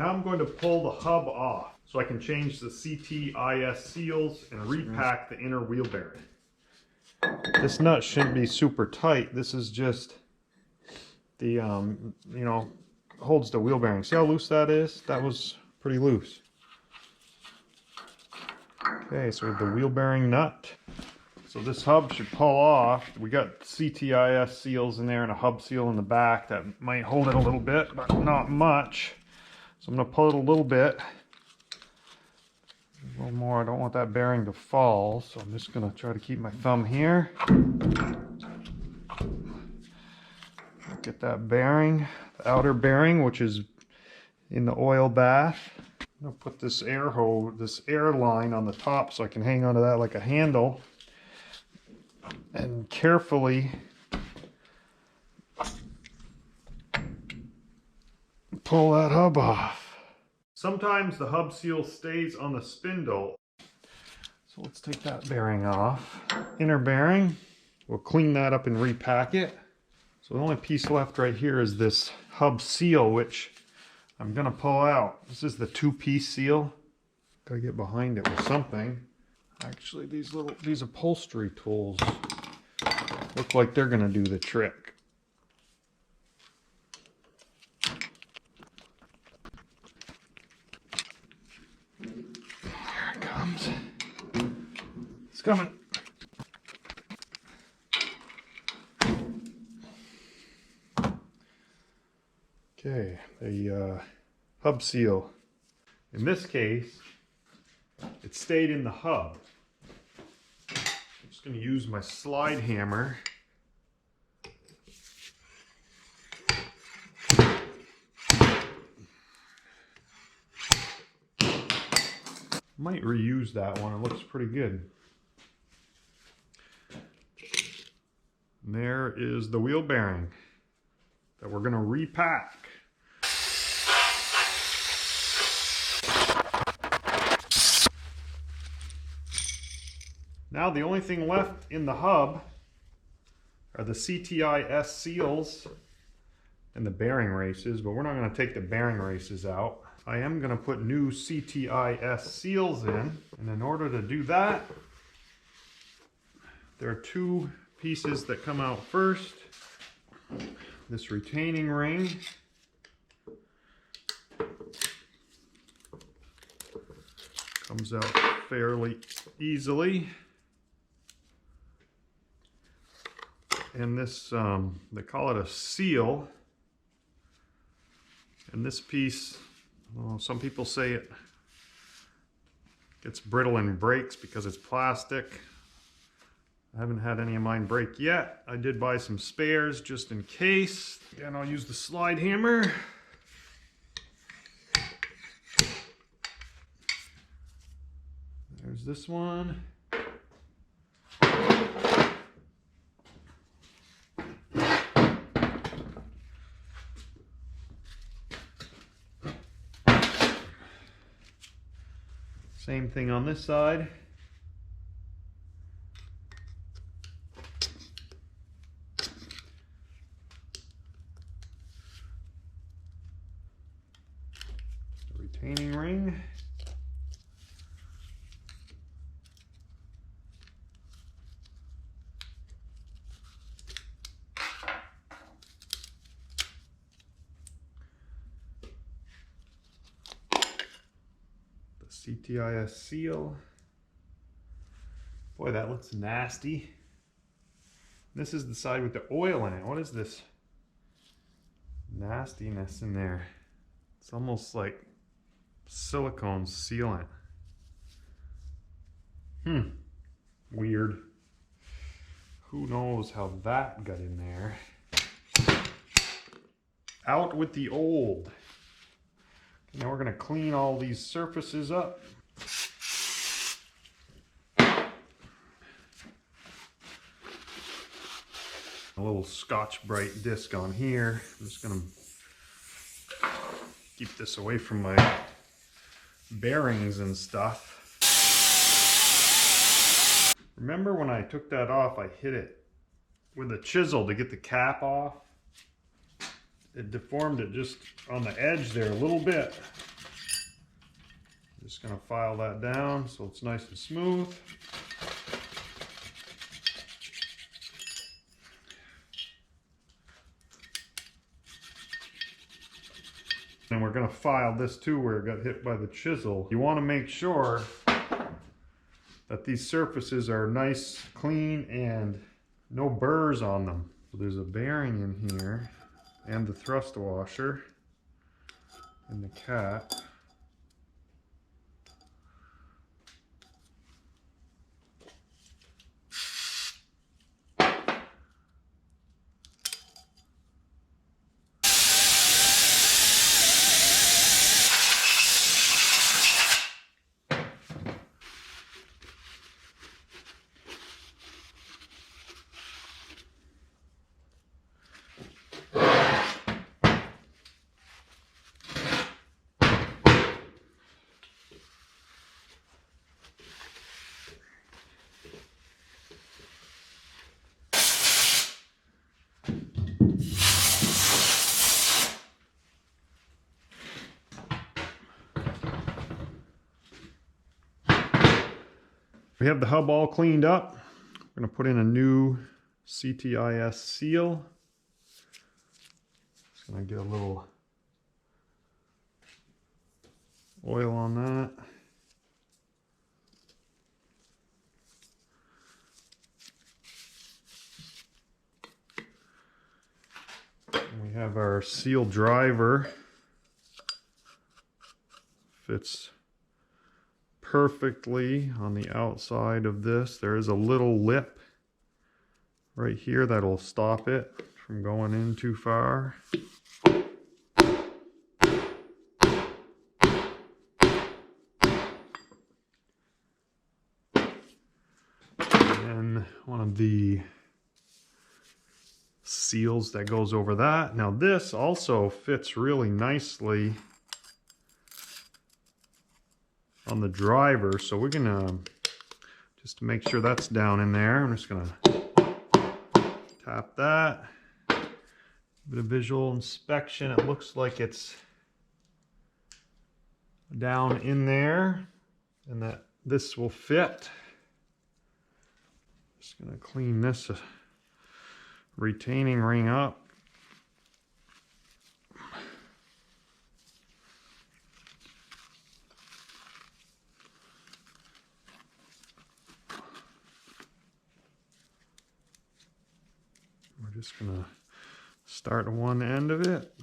Now I'm going to pull the hub off so I can change the CTIS seals and repack the inner wheel bearing. This nut shouldn't be super tight. This is just the, you know, holds the wheel bearing. See how loose that is? That was pretty loose. Okay, so we have the wheel bearing nut. So this hub should pull off. We got CTIS seals in there and a hub seal in the back that might hold it a little bit, but not much. So I'm going to pull it a little bit. A little more. I don't want that bearing to fall, so I'm just going to try to keep my thumb here. Get that bearing, the outer bearing, which is in the oil bath. I'm going to put this air hose, this air line on the top so I can hang onto that like a handle. And carefully pull that hub off. Sometimes the hub seal stays on the spindle. So let's take that bearing off. Inner bearing, we'll clean that up and repack it. So the only piece left right here is this hub seal, which I'm gonna pull out. This is the 2-piece seal. Gotta get behind it with something. Actually, these upholstery tools look like they're gonna do the trick. Here it comes. It's coming. Okay, the hub seal. In this case, it stayed in the hub. I'm just going to use my slide hammer. Might reuse that one, it looks pretty good. And there is the wheel bearing that we're going to repack. Now the only thing left in the hub are the CTIS seals and the bearing races, but we're not going to take the bearing races out. I am going to put new CTIS seals in, and in order to do that, there are 2 pieces that come out first. This retaining ring comes out fairly easily. And this, they call it a seal. And this piece, well, some people say it gets brittle and breaks because it's plastic. I haven't had any of mine break yet. I did buy some spares just in case. Again, I'll use the slide hammer. There's this one. Same thing on this side. The retaining ring. CTIS seal. Boy, that looks nasty. This is the side with the oil in it. What is this nastiness in there? It's almost like silicone sealant. Weird. Who knows how that got in there? Out with the old. Now we're going to clean all these surfaces up. A little Scotch-Brite disc on here. I'm just going to keep this away from my bearings and stuff. Remember when I took that off, I hit it with a chisel to get the cap off? It deformed it just on the edge there a little bit. Just going to file that down so it's nice and smooth. And we're going to file this too where it got hit by the chisel. You want to make sure that these surfaces are nice, clean, and no burrs on them. So there's a bearing in here and the thrust washer in the cap. We have the hub all cleaned up. We're going to put in a new CTIS seal. Just going to get a little oil on that. And we have our seal driver. Fits perfectly on the outside of this. There is a little lip right here that'll stop it from going in too far. And one of the seals that goes over that. Now this also fits really nicely on the driver, so we're gonna just to make sure that's down in there, I'm just gonna tap that. Bit of visual inspection. It looks like it's down in there and that this will fit. Just gonna clean this retaining ring up. We're just gonna start one end of it.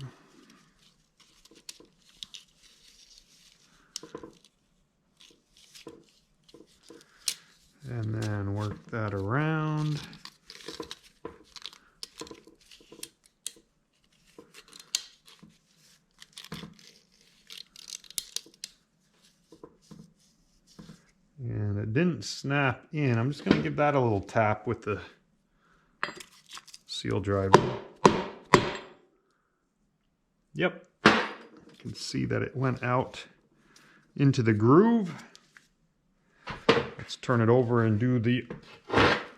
And then work that around. And it didn't snap in. I'm just gonna give that a little tap with the seal driver. Yep, you can see that it went out into the groove. Let's turn it over and do the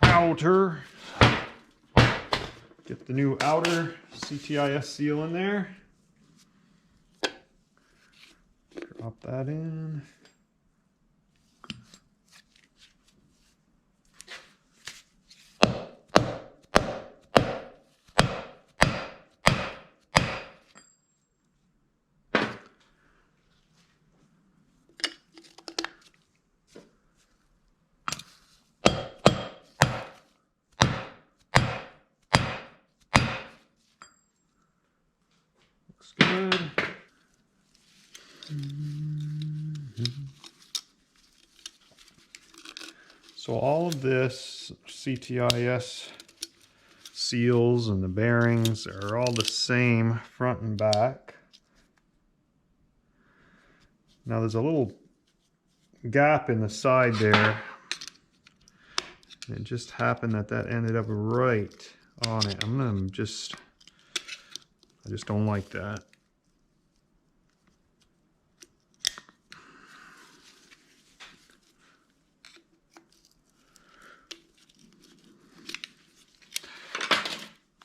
outer. Get the new outer CTIS seal in there. Drop that in. Looks good. So all of this CTIS seals and the bearings are all the same front and back. Now there's a little gap in the side there. And it just happened that that ended up right on it. I just don't like that.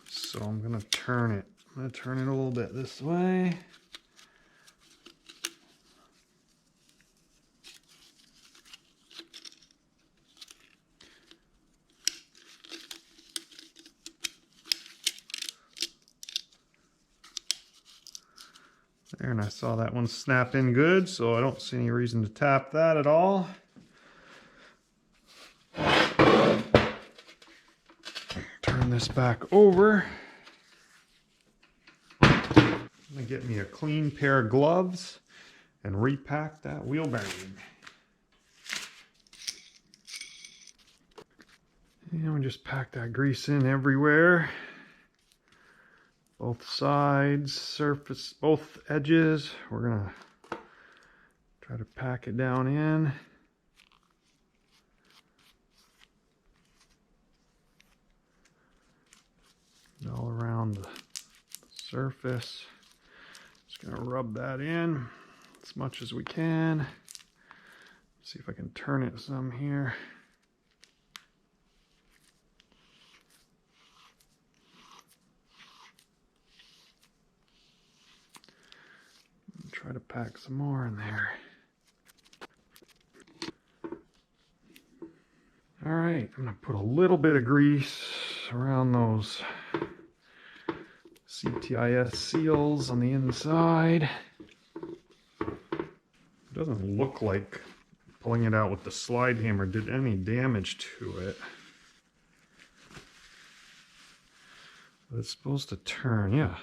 So I'm gonna turn it. I'm gonna turn it a little bit this way. there, and I saw that one snap in good, so I don't see any reason to tap that at all. Turn this back over. I'm gonna get me a clean pair of gloves and repack that wheel bearing. And we just pack that grease in everywhere. Both sides, surface, both edges. We're gonna try to pack it down in. All around the surface. Just gonna rub that in as much as we can. See if I can turn it some here. Try to pack some more in there. All right, I'm gonna put a little bit of grease around those CTIS seals on the inside. It doesn't look like pulling it out with the slide hammer did any damage to it. But it's supposed to turn, yeah.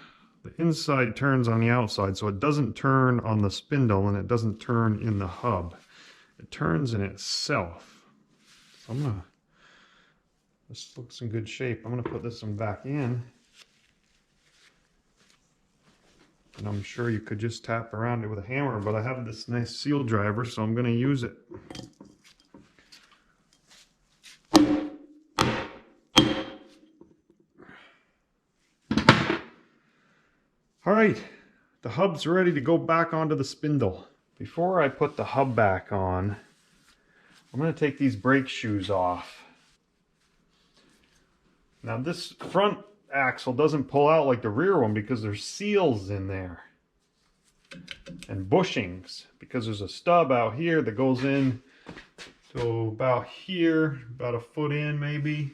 The inside turns on the outside, so it doesn't turn on the spindle and it doesn't turn in the hub. It turns in itself. So I'm gonna, this looks in good shape. I'm gonna put this one back in. And I'm sure you could just tap around it with a hammer, but I have this nice seal driver, so I'm gonna use it. All right, the hub's ready to go back onto the spindle. Before I put the hub back on, I'm going to take these brake shoes off. Now this front axle doesn't pull out like the rear one because there's seals in there. And bushings, because there's a stub out here that goes in to about here, about a foot in maybe.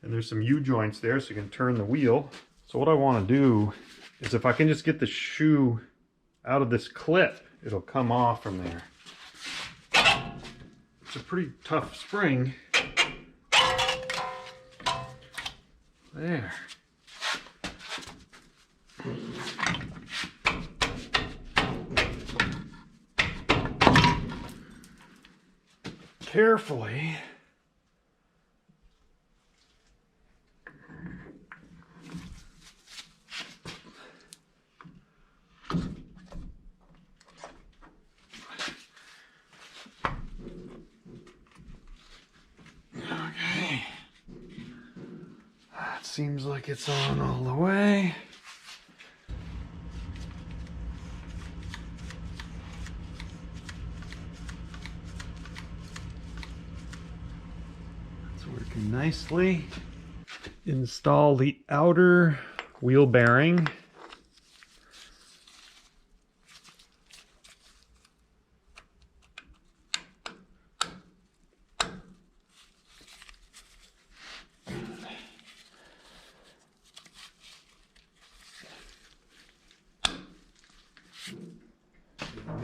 And there's some U-joints there so you can turn the wheel. So what I want to do is if I can just get the shoe out of this clip, it'll come off from there. It's a pretty tough spring. There. Carefully. Seems like it's on all the way. It's working nicely. Install the outer wheel bearing.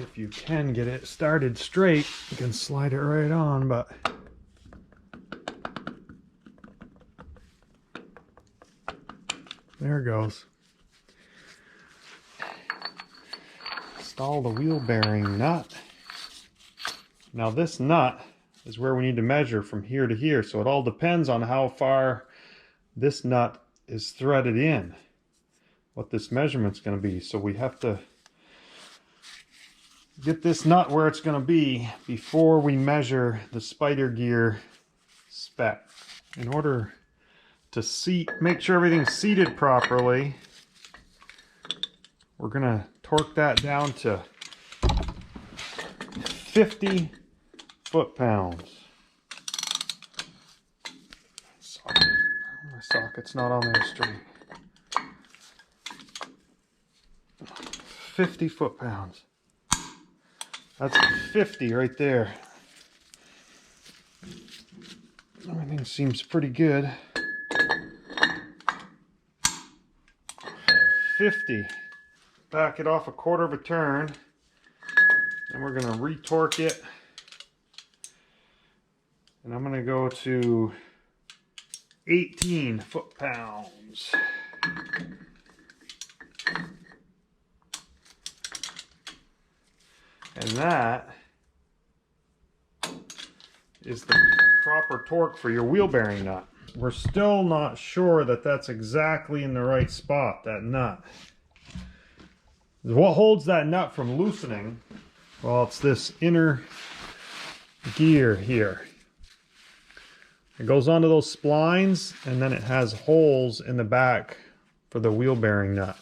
If you can get it started straight, you can slide it right on, but there it goes. Install the wheel bearing nut. Now this nut is where we need to measure from here to here, so it all depends on how far this nut is threaded in, what this measurement's going to be. So we have to get this nut where it's going to be before we measure the spider gear spec. In order to make sure everything's seated properly, we're going to torque that down to 50 foot-pounds. My socket's not on there straight. 50 foot-pounds. That's 50 right there. Everything seems pretty good. 50. back it off a quarter of a turn, and we're going to retorque it. And I'm going to go to 18 foot-pounds. And that is the proper torque for your wheel bearing nut. We're still not sure that that's exactly in the right spot, that nut. What holds that nut from loosening? Well, it's this inner gear here. It goes onto those splines, and then it has holes in the back for the wheel bearing nut.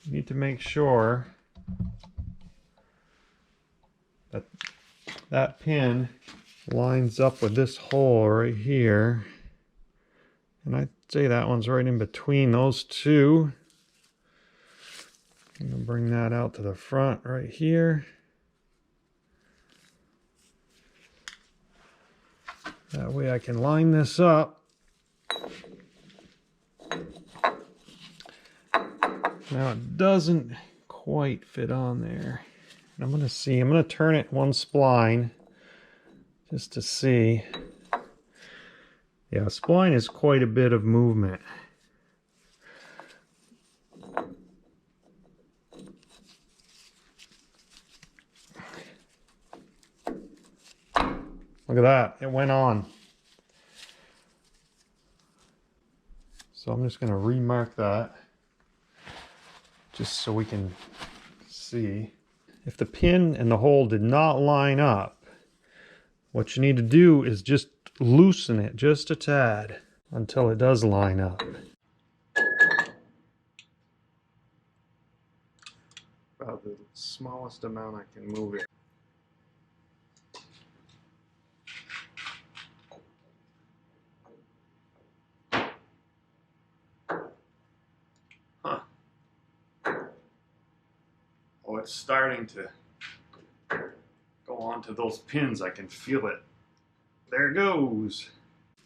You need to make sure that that pin lines up with this hole right here. And I'd say that one's right in between those two. I'm going to bring that out to the front right here. That way I can line this up. Now it doesn't quite fit on there. I'm going to see, I'm going to turn it one spline just to see. Yeah, spline is quite a bit of movement. Look at that, it went on. So I'm just going to remark that just so we can see. If the pin and the hole did not line up, what you need to do is just loosen it just a tad until it does line up. About the smallest amount I can move it. Huh. Oh, it's starting to go onto those pins. I can feel it. There it goes.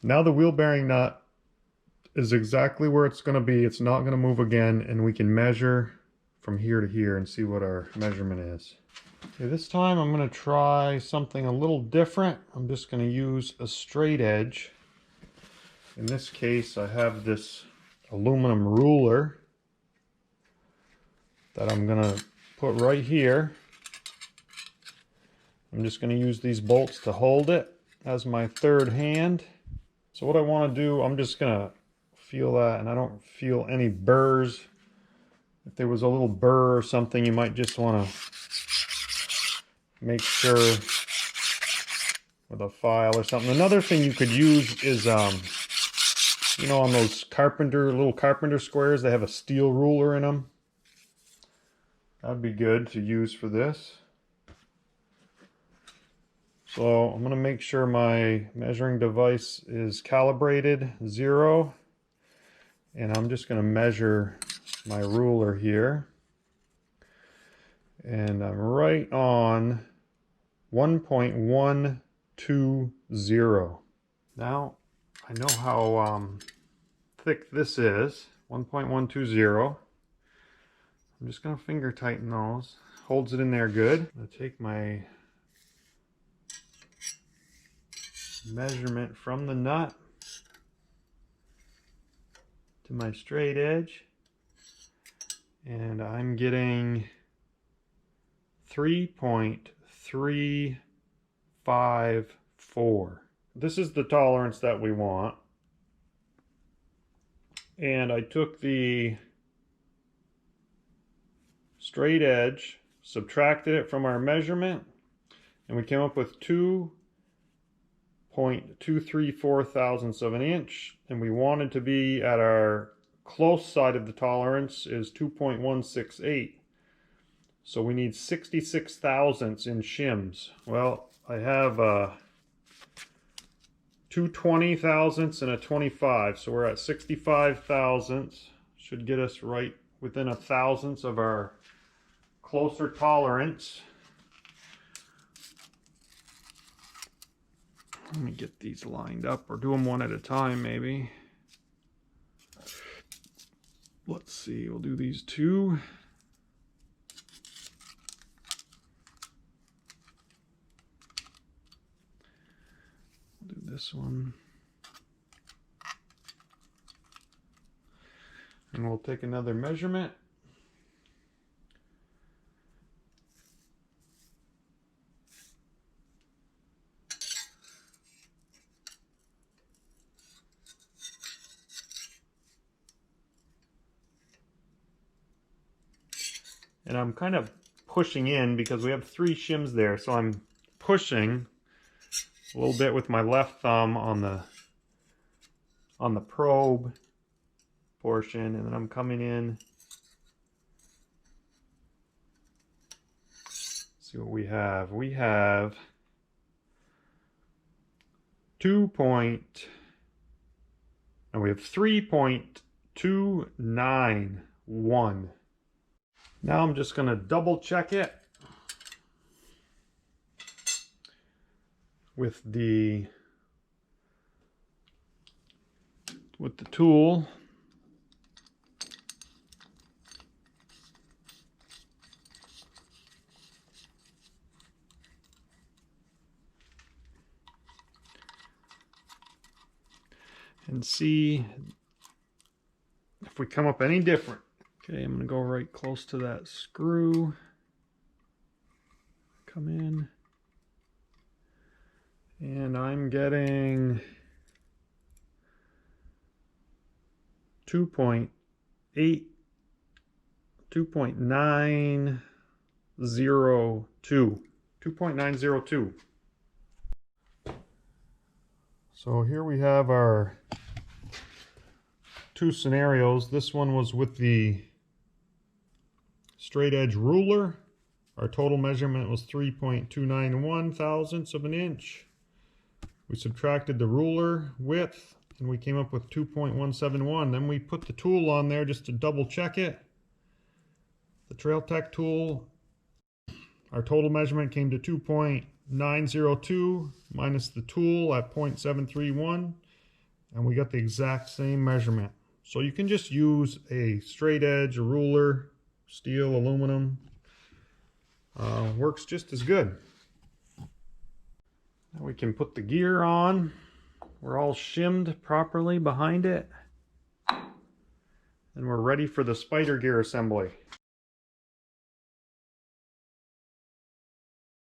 Now the wheel bearing nut is exactly where it's going to be. It's not going to move again, and we can measure from here to here and see what our measurement is. Okay, this time I'm going to try something a little different. I'm just going to use a straight edge. In this case, I have this aluminum ruler that I'm going to put right here. I'm just going to use these bolts to hold it as my third hand. So what I want to do, I'm just going to feel that, and I don't feel any burrs. If there was a little burr or something, you might just want to make sure with a file or something. Another thing you could use is, you know, on those little carpenter squares, they have a steel ruler in them. That'd be good to use for this. So I'm going to make sure my measuring device is calibrated 0. And I'm just going to measure my ruler here. And I'm right on 1.120. Now I know how thick this is, 1.120. I'm just going to finger tighten those. Holds it in there good. I'm going to take my measurement from the nut to my straight edge, and I'm getting 3.354. This is the tolerance that we want, and I took the straight edge, subtracted it from our measurement, and we came up with 2.234 thousandths of an inch, and we wanted to be at our close side of the tolerance is 2.168. So we need 66 thousandths in shims. Well, I have 2 20 thousandths and a 25, so we're at 65 thousandths. Should get us right within a thousandths of our closer tolerance. Let me get these lined up, or do them one at a time maybe. Let's see, we'll do these two. this one. And we'll take another measurement. And I'm kind of pushing in because we have 3 shims there, so I'm pushing a little bit with my left thumb on the probe portion, and then I'm coming in. Let's see what we have. We have 3.291. Now I'm just going to double check it with the tool. And see if we come up any different. Okay, I'm going to go right close to that screw. Come in. And I'm getting 2.902. 2.902. So here we have our 2 scenarios. This one was with the straight edge ruler. Our total measurement was 3.291 thousandths of an inch. We subtracted the ruler width and we came up with 2.171. Then we put the tool on there just to double check it. The Trail Tech tool, our total measurement came to 2.902 minus the tool at 0.731, and we got the exact same measurement. So you can just use a straight edge, a ruler, steel, aluminum. Works just as good. Now we can put the gear on. We're all shimmed properly behind it. And we're ready for the spider gear assembly.